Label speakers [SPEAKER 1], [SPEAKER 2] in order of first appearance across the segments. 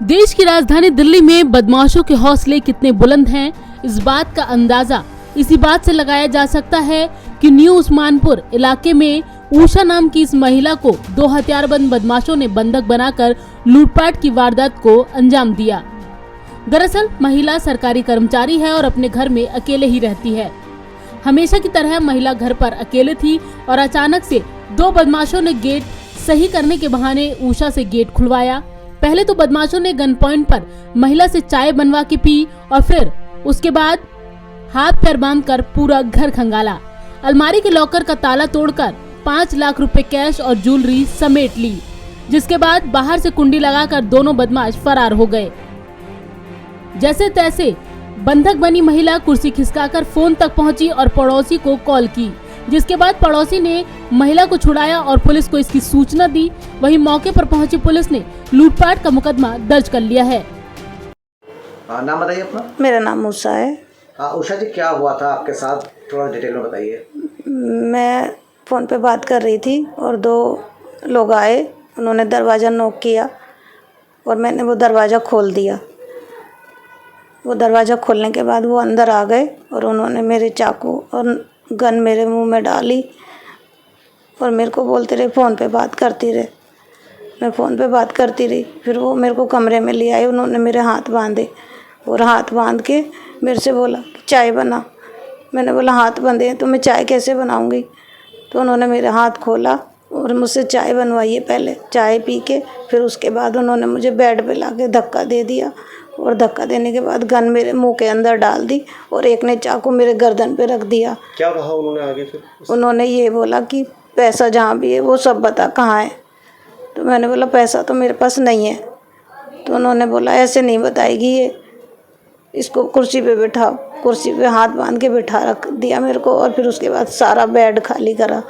[SPEAKER 1] देश की राजधानी दिल्ली में बदमाशों के हौसले कितने बुलंद हैं, इस बात का अंदाजा इसी बात से लगाया जा सकता है कि न्यू उस्मानपुर इलाके में उषा नाम की इस महिला को 2 हथियारबंद बदमाशों ने बंधक बनाकर लूटपाट की वारदात को अंजाम दिया। दरअसल महिला सरकारी कर्मचारी है और अपने घर में अकेले ही रहती है। हमेशा की तरह महिला घर पर अकेले थी और अचानक से 2 बदमाशों ने गेट सही करने के बहाने उषा से गेट खुलवाया। पहले तो बदमाशों ने गन पॉइंट पर महिला से चाय बनवा के पी और फिर उसके बाद हाथ पैर बांधकर पूरा घर खंगाला। अलमारी के लॉकर का ताला तोड़कर 5 लाख रुपए कैश और ज्वेलरी समेट ली, जिसके बाद बाहर से कुंडी लगाकर दोनों बदमाश फरार हो गए। जैसे तैसे बंधक बनी महिला कुर्सी खिसकाकर फोन तक पहुंची और पड़ोसी को कॉल की, जिसके बाद पड़ोसी ने महिला को छुड़ाया और पुलिस को इसकी सूचना दी। वहीं मौके पर पहुंची पुलिस ने लूटपाट का मुकदमा दर्ज कर लिया है।
[SPEAKER 2] नाम बताइए अपना।
[SPEAKER 3] मेरा नाम उषा है।
[SPEAKER 2] उषा जी, क्या हुआ था आपके साथ, थोड़ा डिटेल में बताइए।
[SPEAKER 3] मैं फ़ोन पे बात कर रही थी और 2 लोग आए, उन्होंने दरवाज़ा नॉक किया और मैंने वो दरवाज़ा खोल दिया। वो दरवाज़ा खोलने के बाद वो अंदर आ गए और उन्होंने मेरे चाकू और गन मेरे मुंह में डाली और मेरे को बोलते रहे फ़ोन पे बात करती रहे। मैं फ़ोन पे बात करती रही, फिर वो मेरे को कमरे में ले आए। उन्होंने मेरे हाथ बांधे और हाथ बांध के मेरे से बोला कि चाय बना। मैंने बोला हाथ बंधे हैं तो मैं चाय कैसे बनाऊंगी। तो उन्होंने मेरे हाथ खोला और मुझसे चाय बनवाई। पहले चाय पी के फिर उसके बाद उन्होंने मुझे बेड पे ला के धक्का दे दिया और धक्का देने के बाद गन मेरे मुंह के अंदर डाल दी और एक ने चाकू मेरे गर्दन पे रख दिया।
[SPEAKER 2] क्या कहा उन्होंने आगे फिर?
[SPEAKER 3] उन्होंने ये बोला कि पैसा जहाँ भी है वो सब बता कहाँ है। तो मैंने बोला पैसा तो मेरे पास नहीं है। तो उन्होंने बोला ऐसे नहीं बताएगी ये, इसको कुर्सी पे बिठाओ। कुर्सी पे हाथ बांध के बिठा रख दिया मेरे को और फिर उसके बाद सारा बेड खाली करा,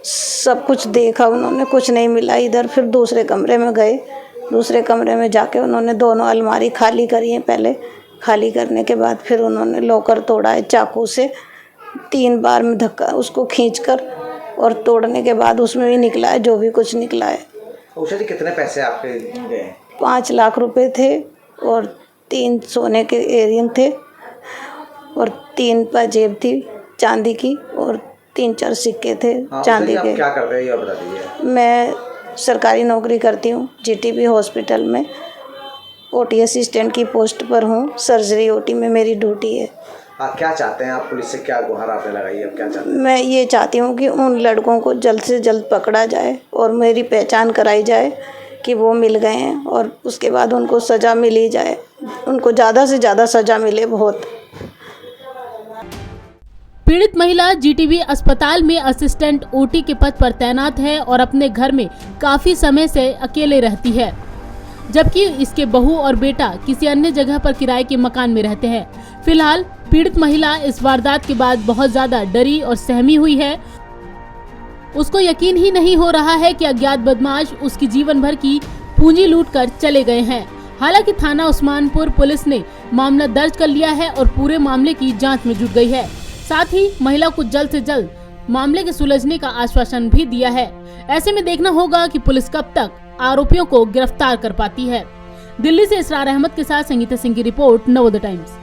[SPEAKER 3] सब कुछ देखा उन्होंने, कुछ नहीं मिला इधर। फिर दूसरे कमरे में गए, दूसरे कमरे में जाके उन्होंने दोनों अलमारी खाली करी हैं। पहले खाली करने के बाद फिर उन्होंने लॉकर तोड़ा है चाकू से 3 बार में धक्का उसको खींचकर, और तोड़ने के बाद उसमें भी निकला है जो भी कुछ निकला है।
[SPEAKER 2] उषा जी, कितने पैसे आपके गए?
[SPEAKER 3] 5 लाख रुपए थे और 3 सोने के एयरिंग थे और 3 पाजेब थी चांदी की और 3-4 सिक्के थे चांदी के।
[SPEAKER 2] क्या करते हैं ये बता दीजिए।
[SPEAKER 3] मैं सरकारी नौकरी करती हूँ, जीटीबी हॉस्पिटल में ओटी असिस्टेंट की पोस्ट पर हूँ। सर्जरी ओटी में मेरी ड्यूटी है।
[SPEAKER 2] क्या चाहते हैं आप? पुलिस से क्या गुहार आपने लगाई है? क्या चाहते हैं?
[SPEAKER 3] मैं ये चाहती हूँ कि उन लड़कों को जल्द से जल्द पकड़ा जाए और मेरी पहचान कराई जाए कि वो मिल गए हैं और उसके बाद उनको सज़ा मिली जाए, उनको ज़्यादा से ज़्यादा सज़ा मिले। बहुत
[SPEAKER 1] पीड़ित महिला जीटीबी अस्पताल में असिस्टेंट ओटी के पद पर तैनात है और अपने घर में काफी समय से अकेले रहती है, जबकि इसके बहू और बेटा किसी अन्य जगह पर किराए के मकान में रहते हैं। फिलहाल पीड़ित महिला इस वारदात के बाद बहुत ज्यादा डरी और सहमी हुई है। उसको यकीन ही नहीं हो रहा है कि अज्ञात बदमाश उसकी जीवन भर की पूंजी लूटकर चले गए हैं। हालांकि थाना उस्मानपुर पुलिस ने मामला दर्ज कर लिया है और पूरे मामले की जांच में जुट गई है। साथ ही महिला को जल्द से जल्द मामले के सुलझने का आश्वासन भी दिया है। ऐसे में देखना होगा कि पुलिस कब तक आरोपियों को गिरफ्तार कर पाती है। दिल्ली से इसरार अहमद के साथ संगीता सिंह की रिपोर्ट, नवोदय टाइम्स।